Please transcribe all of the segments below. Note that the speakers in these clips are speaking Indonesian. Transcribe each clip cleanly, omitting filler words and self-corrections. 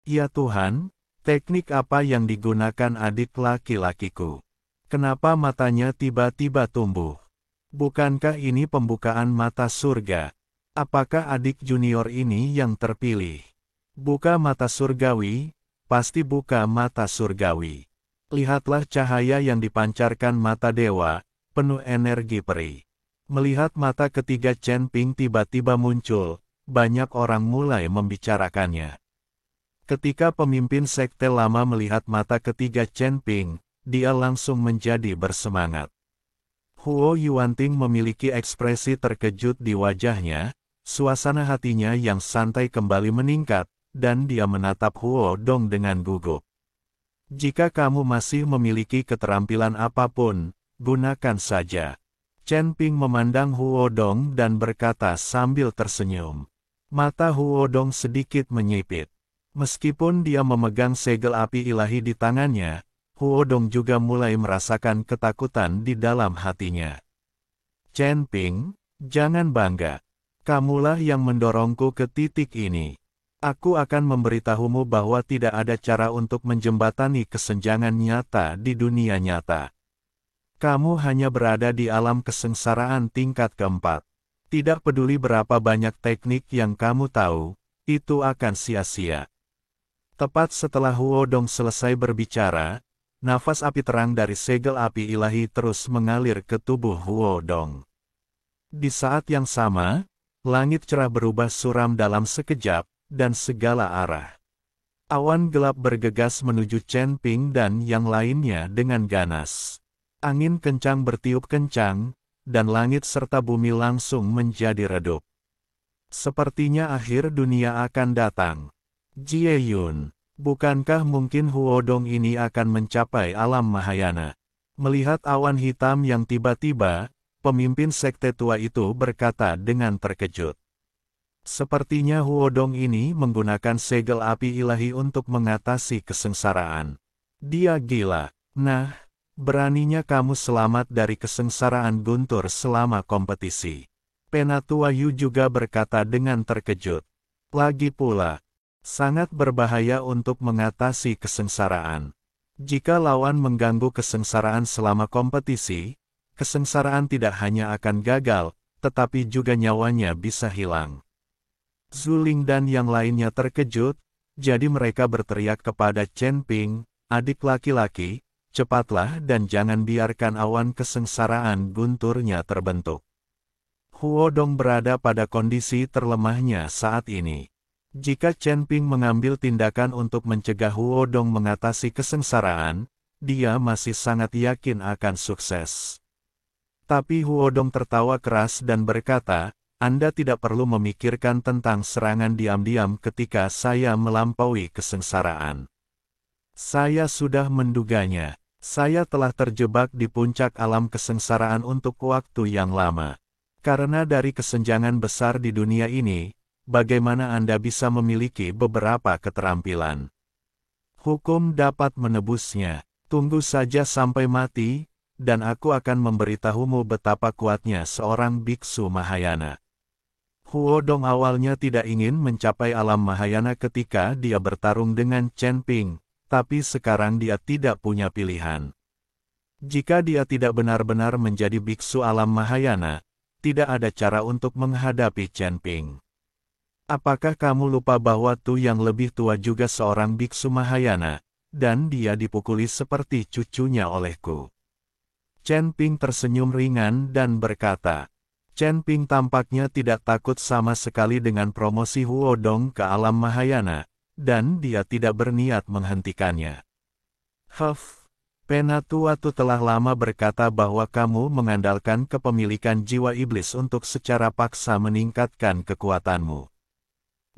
Ya Tuhan, teknik apa yang digunakan adik laki-lakiku? Kenapa matanya tiba-tiba tumbuh? Bukankah ini pembukaan mata surga? Apakah adik junior ini yang terpilih? Buka mata surgawi, pasti buka mata surgawi. Lihatlah cahaya yang dipancarkan mata dewa, penuh energi peri. Melihat mata ketiga Chen Ping tiba-tiba muncul, banyak orang mulai membicarakannya. Ketika pemimpin sekte lama melihat mata ketiga Chen Ping, dia langsung menjadi bersemangat. Huo Yuanting memiliki ekspresi terkejut di wajahnya, suasana hatinya yang santai kembali meningkat, dan dia menatap Huo Dong dengan gugup. Jika kamu masih memiliki keterampilan apapun, gunakan saja. Chen Ping memandang Huo Dong dan berkata sambil tersenyum. Mata Huo Dong sedikit menyipit. Meskipun dia memegang segel api ilahi di tangannya, Huo Dong juga mulai merasakan ketakutan di dalam hatinya. Chen Ping, jangan bangga. Kamulah yang mendorongku ke titik ini. Aku akan memberitahumu bahwa tidak ada cara untuk menjembatani kesenjangan nyata di dunia nyata. Kamu hanya berada di alam kesengsaraan tingkat keempat. Tidak peduli berapa banyak teknik yang kamu tahu, itu akan sia-sia. Tepat setelah Huo Dong selesai berbicara, nafas api terang dari segel api ilahi terus mengalir ke tubuh Huo Dong. Di saat yang sama, langit cerah berubah suram dalam sekejap, dan segala arah. Awan gelap bergegas menuju Chen Ping dan yang lainnya dengan ganas. Angin kencang bertiup kencang, dan langit serta bumi langsung menjadi redup. Sepertinya akhir dunia akan datang. Jie Yun, bukankah mungkin Huo Dong ini akan mencapai alam Mahayana? Melihat awan hitam yang tiba-tiba, pemimpin sekte tua itu berkata dengan terkejut. Sepertinya Huo Dong ini menggunakan segel api ilahi untuk mengatasi kesengsaraan. Dia gila. Nah, beraninya kamu selamat dari kesengsaraan guntur selama kompetisi. Penatua Yu juga berkata dengan terkejut. Lagi pula, sangat berbahaya untuk mengatasi kesengsaraan. Jika lawan mengganggu kesengsaraan selama kompetisi, kesengsaraan tidak hanya akan gagal, tetapi juga nyawanya bisa hilang. Zuling dan yang lainnya terkejut, jadi mereka berteriak kepada Chen Ping, adik laki-laki, cepatlah dan jangan biarkan awan kesengsaraan gunturnya terbentuk. Huo Dong berada pada kondisi terlemahnya saat ini. Jika Chen Ping mengambil tindakan untuk mencegah Huo Dong mengatasi kesengsaraan, dia masih sangat yakin akan sukses. Tapi Huo Dong tertawa keras dan berkata, Anda tidak perlu memikirkan tentang serangan diam-diam ketika saya melampaui kesengsaraan. Saya sudah menduganya. Saya telah terjebak di puncak alam kesengsaraan untuk waktu yang lama. Karena dari kesenjangan besar di dunia ini, bagaimana Anda bisa memiliki beberapa keterampilan? Hukum dapat menebusnya. Tunggu saja sampai mati, dan aku akan memberitahumu betapa kuatnya seorang biksu Mahayana. Huo Dong awalnya tidak ingin mencapai alam Mahayana ketika dia bertarung dengan Chen Ping, tapi sekarang dia tidak punya pilihan. Jika dia tidak benar-benar menjadi biksu alam Mahayana, tidak ada cara untuk menghadapi Chen Ping. Apakah kamu lupa bahwa Tu yang lebih tua juga seorang biksu Mahayana, dan dia dipukuli seperti cucunya olehku? Chen Ping tersenyum ringan dan berkata, Chen Ping tampaknya tidak takut sama sekali dengan promosi Huo Dong ke alam Mahayana, dan dia tidak berniat menghentikannya. Penatua Tu telah lama berkata bahwa kamu mengandalkan kepemilikan jiwa iblis untuk secara paksa meningkatkan kekuatanmu.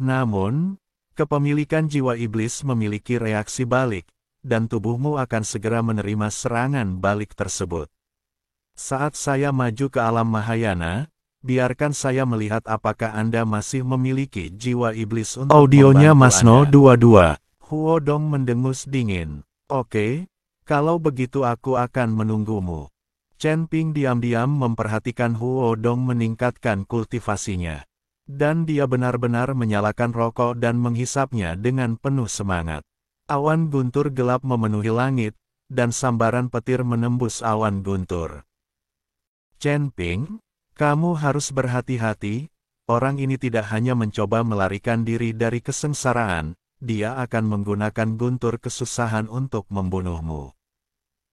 Namun, kepemilikan jiwa iblis memiliki reaksi balik, dan tubuhmu akan segera menerima serangan balik tersebut. Saat saya maju ke alam Mahayana, biarkan saya melihat apakah Anda masih memiliki jiwa iblis untuk Audionya membantu Masno Anda. 22. Huo Dong mendengus dingin. Oke, kalau begitu aku akan menunggumu. Chen Ping diam-diam memperhatikan Huo Dong meningkatkan kultivasinya. Dan dia benar-benar menyalakan rokok dan menghisapnya dengan penuh semangat. Awan guntur gelap memenuhi langit, dan sambaran petir menembus awan guntur. Chen Ping, kamu harus berhati-hati, orang ini tidak hanya mencoba melarikan diri dari kesengsaraan, dia akan menggunakan guntur kesusahan untuk membunuhmu.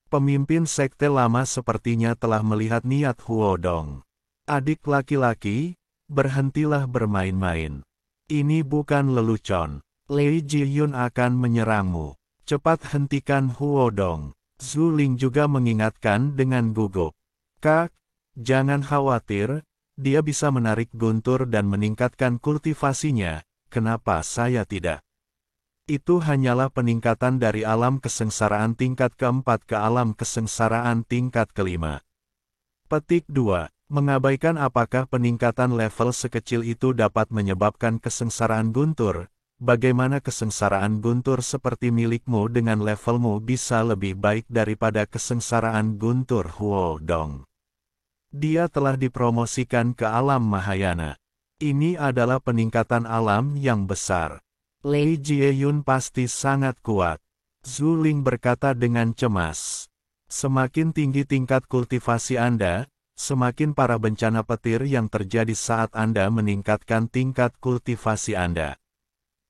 Pemimpin sekte lama sepertinya telah melihat niat Huodong. Adik laki-laki, berhentilah bermain-main. Ini bukan lelucon. Lei Jiyun akan menyerangmu. Cepat hentikan Huodong. Zhu Ling juga mengingatkan dengan gugup. Kak, jangan khawatir, dia bisa menarik guntur dan meningkatkan kultivasinya, kenapa saya tidak? Itu hanyalah peningkatan dari alam kesengsaraan tingkat keempat ke alam kesengsaraan tingkat kelima. Petik 2. Mengabaikan apakah peningkatan level sekecil itu dapat menyebabkan kesengsaraan guntur? Bagaimana kesengsaraan guntur seperti milikmu dengan levelmu bisa lebih baik daripada kesengsaraan guntur Huodong? Dia telah dipromosikan ke alam Mahayana. Ini adalah peningkatan alam yang besar. Lei Jieyun pasti sangat kuat. Zhu Ling berkata dengan cemas. Semakin tinggi tingkat kultivasi Anda, semakin para bencana petir yang terjadi saat Anda meningkatkan tingkat kultivasi Anda.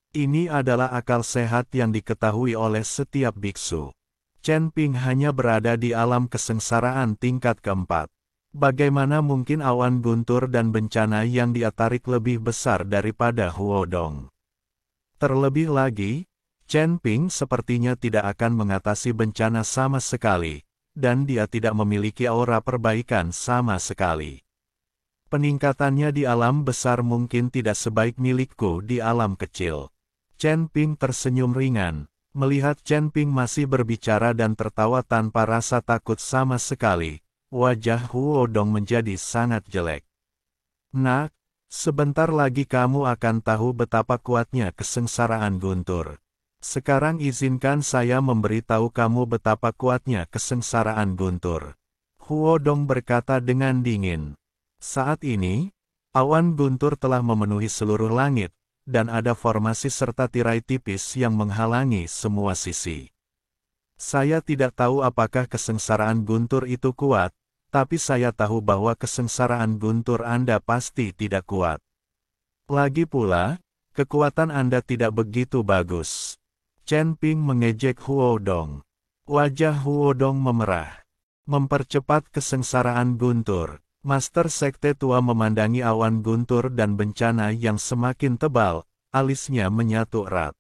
Ini adalah akal sehat yang diketahui oleh setiap biksu. Chen Ping hanya berada di alam kesengsaraan tingkat keempat. Bagaimana mungkin awan guntur dan bencana yang dia tarik lebih besar daripada Huodong? Terlebih lagi, Chen Ping sepertinya tidak akan mengatasi bencana sama sekali, dan dia tidak memiliki aura perbaikan sama sekali. Peningkatannya di alam besar mungkin tidak sebaik milikku di alam kecil. Chen Ping tersenyum ringan, melihat Chen Ping masih berbicara dan tertawa tanpa rasa takut sama sekali. Wajah Huodong menjadi sangat jelek. Nak, sebentar lagi kamu akan tahu betapa kuatnya kesengsaraan guntur. Sekarang izinkan saya memberitahu kamu betapa kuatnya kesengsaraan guntur. Huodong berkata dengan dingin. Saat ini, awan guntur telah memenuhi seluruh langit, dan ada formasi serta tirai tipis yang menghalangi semua sisi. Saya tidak tahu apakah kesengsaraan guntur itu kuat, tapi saya tahu bahwa kesengsaraan guntur Anda pasti tidak kuat. Lagi pula, kekuatan Anda tidak begitu bagus. Chen Ping mengejek Huodong. Wajah Huodong memerah. Mempercepat kesengsaraan guntur. Master Sekte Tua memandangi awan guntur dan bencana yang semakin tebal, alisnya menyatu erat.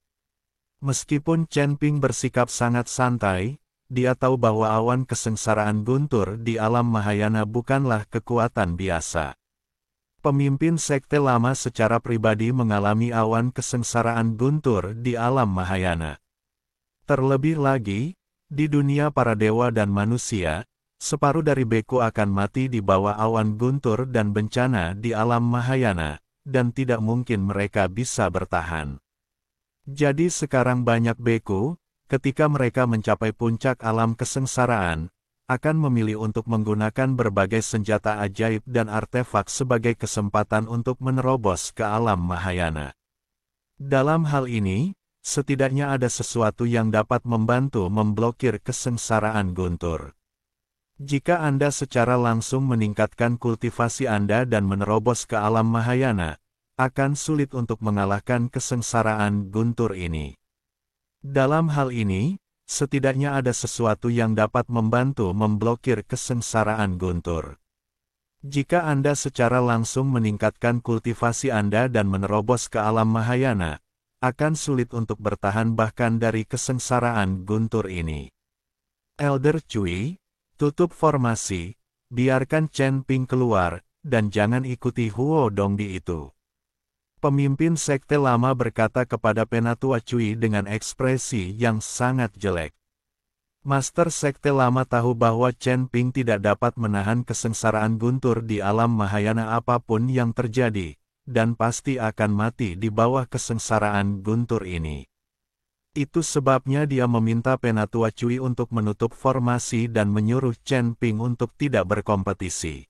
Meskipun Chen Ping bersikap sangat santai, dia tahu bahwa awan kesengsaraan guntur di alam Mahayana bukanlah kekuatan biasa. Pemimpin sekte lama secara pribadi mengalami awan kesengsaraan guntur di alam Mahayana. Terlebih lagi, di dunia para dewa dan manusia, separuh dari beku akan mati di bawah awan guntur dan bencana di alam Mahayana, dan tidak mungkin mereka bisa bertahan. Jadi sekarang banyak beku, ketika mereka mencapai puncak alam kesengsaraan, akan memilih untuk menggunakan berbagai senjata ajaib dan artefak sebagai kesempatan untuk menerobos ke alam Mahayana. Dalam hal ini, setidaknya ada sesuatu yang dapat membantu memblokir kesengsaraan guntur. Jika Anda secara langsung meningkatkan kultivasi Anda dan menerobos ke alam Mahayana, akan sulit untuk mengalahkan kesengsaraan guntur ini. Dalam hal ini, setidaknya ada sesuatu yang dapat membantu memblokir kesengsaraan guntur. Jika Anda secara langsung meningkatkan kultivasi Anda dan menerobos ke alam Mahayana, akan sulit untuk bertahan bahkan dari kesengsaraan guntur ini. Elder Cui, tutup formasi, biarkan Chen Ping keluar, dan jangan ikuti Huodong di itu. Pemimpin sekte lama berkata kepada Penatua Cui dengan ekspresi yang sangat jelek. Master sekte lama tahu bahwa Chen Ping tidak dapat menahan kesengsaraan guntur di alam Mahayana apapun yang terjadi, dan pasti akan mati di bawah kesengsaraan guntur ini. Itu sebabnya dia meminta Penatua Cui untuk menutup formasi dan menyuruh Chen Ping untuk tidak berkompetisi.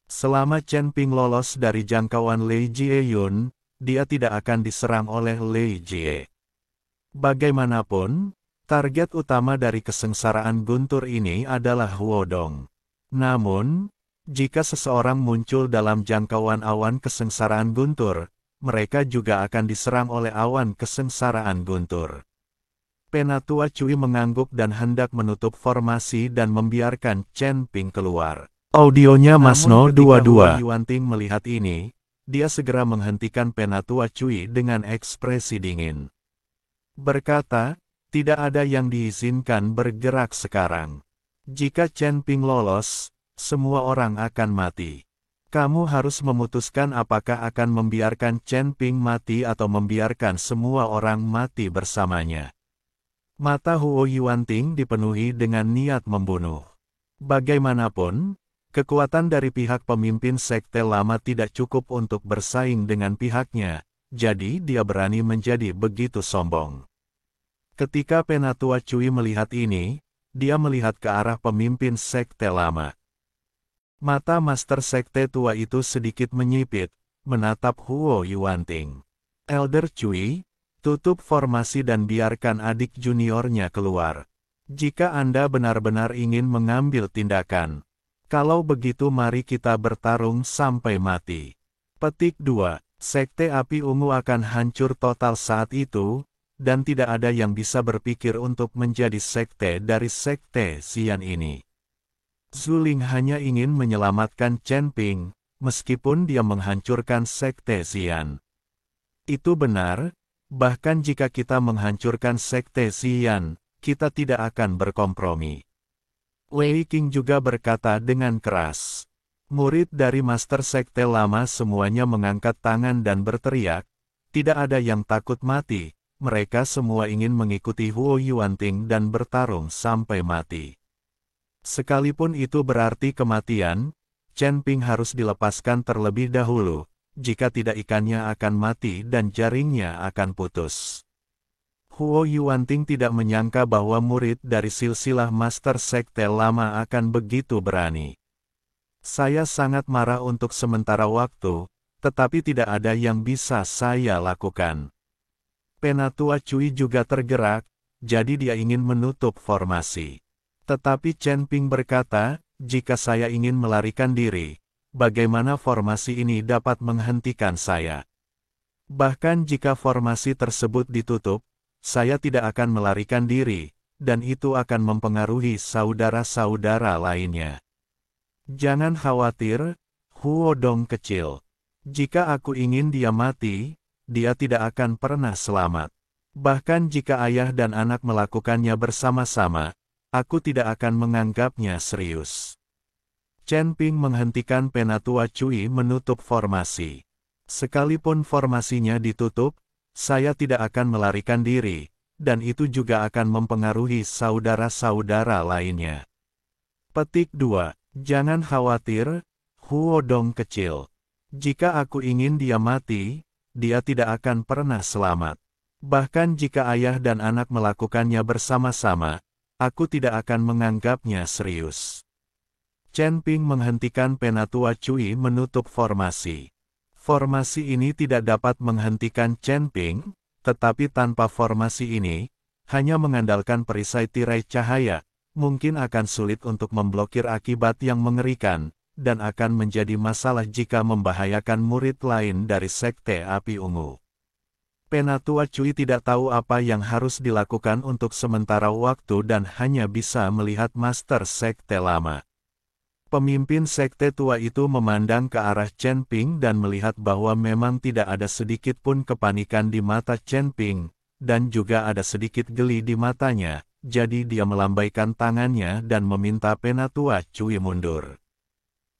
Selama Chen Ping lolos dari jangkauan Lei Jieyun, dia tidak akan diserang oleh Lei Jie. Bagaimanapun, target utama dari kesengsaraan guntur ini adalah Huodong. Namun, jika seseorang muncul dalam jangkauan awan kesengsaraan guntur, mereka juga akan diserang oleh awan kesengsaraan guntur. Penatua Cui mengangguk dan hendak menutup formasi dan membiarkan Chen Ping keluar. Audionya Masno 22. Ketika Yuanting melihat ini, dia segera menghentikan Penatua Cui dengan ekspresi dingin. Berkata, tidak ada yang diizinkan bergerak sekarang. Jika Chen Ping lolos, semua orang akan mati. Kamu harus memutuskan apakah akan membiarkan Chen Ping mati atau membiarkan semua orang mati bersamanya. Mata Huo Yuanting dipenuhi dengan niat membunuh. Bagaimanapun, kekuatan dari pihak pemimpin sekte lama tidak cukup untuk bersaing dengan pihaknya, jadi dia berani menjadi begitu sombong. Ketika Penatua Cui melihat ini, dia melihat ke arah pemimpin sekte lama. Mata master sekte tua itu sedikit menyipit, menatap Huo Yuanting. Elder Cui, tutup formasi dan biarkan adik juniornya keluar. Jika Anda benar-benar ingin mengambil tindakan. Kalau begitu mari kita bertarung sampai mati. Petik 2. Sekte Api Ungu akan hancur total saat itu, dan tidak ada yang bisa berpikir untuk menjadi sekte dari sekte Xian ini. Zuling hanya ingin menyelamatkan Chen Ping, meskipun dia menghancurkan sekte Xian. Itu benar. Bahkan jika kita menghancurkan sekte Xian, kita tidak akan berkompromi. Wei Qing juga berkata dengan keras. Murid dari master sekte lama semuanya mengangkat tangan dan berteriak, tidak ada yang takut mati, mereka semua ingin mengikuti Huo Yuanting dan bertarung sampai mati. Sekalipun itu berarti kematian, Chen Ping harus dilepaskan terlebih dahulu. Jika tidak ikannya akan mati dan jaringnya akan putus. Huo Yuanting tidak menyangka bahwa murid dari silsilah master sekte lama akan begitu berani. Saya sangat marah untuk sementara waktu, tetapi tidak ada yang bisa saya lakukan. Penatua Cui juga tergerak, jadi dia ingin menutup formasi. Tetapi Chen Ping berkata, jika saya ingin melarikan diri, bagaimana formasi ini dapat menghentikan saya? Bahkan jika formasi tersebut ditutup, saya tidak akan melarikan diri, dan itu akan mempengaruhi saudara-saudara lainnya. Jangan khawatir, Huo Dong kecil. Jika aku ingin dia mati, dia tidak akan pernah selamat. Bahkan jika ayah dan anak melakukannya bersama-sama, aku tidak akan menganggapnya serius. Chen Ping menghentikan Penatua Cui menutup formasi. Sekalipun formasinya ditutup, saya tidak akan melarikan diri, dan itu juga akan mempengaruhi saudara-saudara lainnya. Petik 2. Jangan khawatir, Huo Dong kecil. Jika aku ingin dia mati, dia tidak akan pernah selamat. Bahkan jika ayah dan anak melakukannya bersama-sama, aku tidak akan menganggapnya serius. Chen Ping menghentikan Penatua Cui menutup formasi. Formasi ini tidak dapat menghentikan Chen Ping, tetapi tanpa formasi ini, hanya mengandalkan perisai tirai cahaya, mungkin akan sulit untuk memblokir akibat yang mengerikan, dan akan menjadi masalah jika membahayakan murid lain dari Sekte Api Ungu. Penatua Cui tidak tahu apa yang harus dilakukan untuk sementara waktu dan hanya bisa melihat master Sekte lama. Pemimpin sekte tua itu memandang ke arah Chen Ping dan melihat bahwa memang tidak ada sedikit pun kepanikan di mata Chen Ping, dan juga ada sedikit geli di matanya, jadi dia melambaikan tangannya dan meminta Penatua Cui mundur.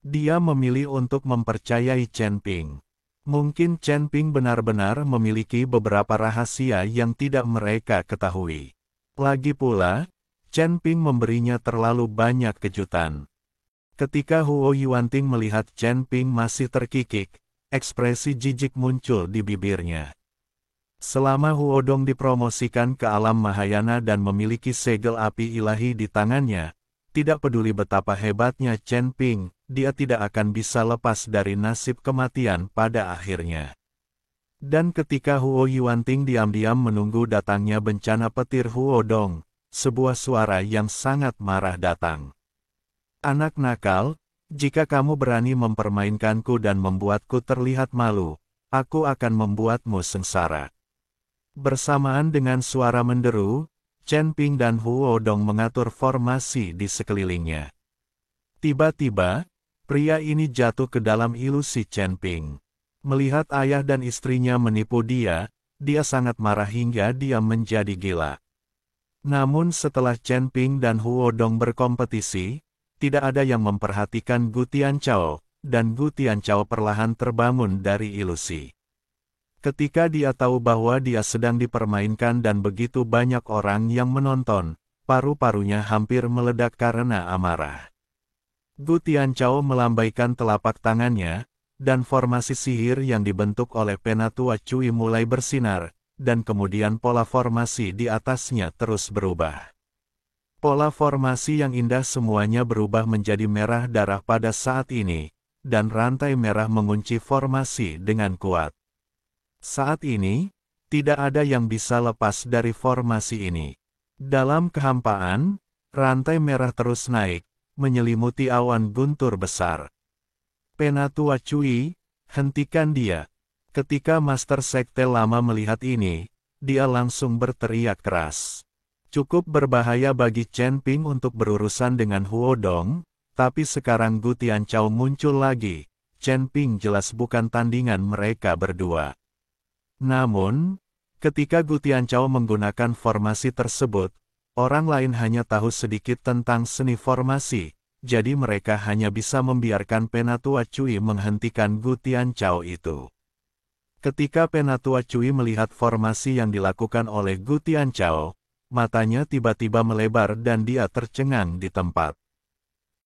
Dia memilih untuk mempercayai Chen Ping. Mungkin Chen Ping benar-benar memiliki beberapa rahasia yang tidak mereka ketahui. Lagi pula, Chen Ping memberinya terlalu banyak kejutan. Ketika Huo Yuanting melihat Chen Ping masih terkikik, ekspresi jijik muncul di bibirnya. Selama Huo Dong dipromosikan ke alam Mahayana dan memiliki segel api ilahi di tangannya, tidak peduli betapa hebatnya Chen Ping, dia tidak akan bisa lepas dari nasib kematian pada akhirnya. Dan ketika Huo Yuanting diam-diam menunggu datangnya bencana petir Huo Dong, sebuah suara yang sangat marah datang. Anak nakal, jika kamu berani mempermainkanku dan membuatku terlihat malu, aku akan membuatmu sengsara. Bersamaan dengan suara menderu, Chen Ping dan Huo Dong mengatur formasi di sekelilingnya. Tiba-tiba, pria ini jatuh ke dalam ilusi Chen Ping. Melihat ayah dan istrinya menipu dia sangat marah hingga dia menjadi gila. Namun setelah Chen Ping dan Huo Dong berkompetisi, tidak ada yang memperhatikan Gu Tianchao, dan Gu Tianchao perlahan terbangun dari ilusi. Ketika dia tahu bahwa dia sedang dipermainkan dan begitu banyak orang yang menonton, paru-parunya hampir meledak karena amarah. Gu Tianchao melambaikan telapak tangannya, dan formasi sihir yang dibentuk oleh Penatua Cui mulai bersinar, dan kemudian pola formasi di atasnya terus berubah. Pola formasi yang indah semuanya berubah menjadi merah darah pada saat ini, dan rantai merah mengunci formasi dengan kuat. Saat ini, tidak ada yang bisa lepas dari formasi ini. Dalam kehampaan, rantai merah terus naik, menyelimuti awan guntur besar. Penatua Cui, hentikan dia. Ketika Master Sekte Lama melihat ini, dia langsung berteriak keras. Cukup berbahaya bagi Chen Ping untuk berurusan dengan Huo Dong, tapi sekarang Gu Tianchao muncul lagi. Chen Ping jelas bukan tandingan mereka berdua. Namun, ketika Gu Tianchao menggunakan formasi tersebut, orang lain hanya tahu sedikit tentang seni formasi, jadi mereka hanya bisa membiarkan Penatua Cui menghentikan Gu Tianchao itu. Ketika Penatua Cui melihat formasi yang dilakukan oleh Gu Tianchao, matanya tiba-tiba melebar dan dia tercengang di tempat.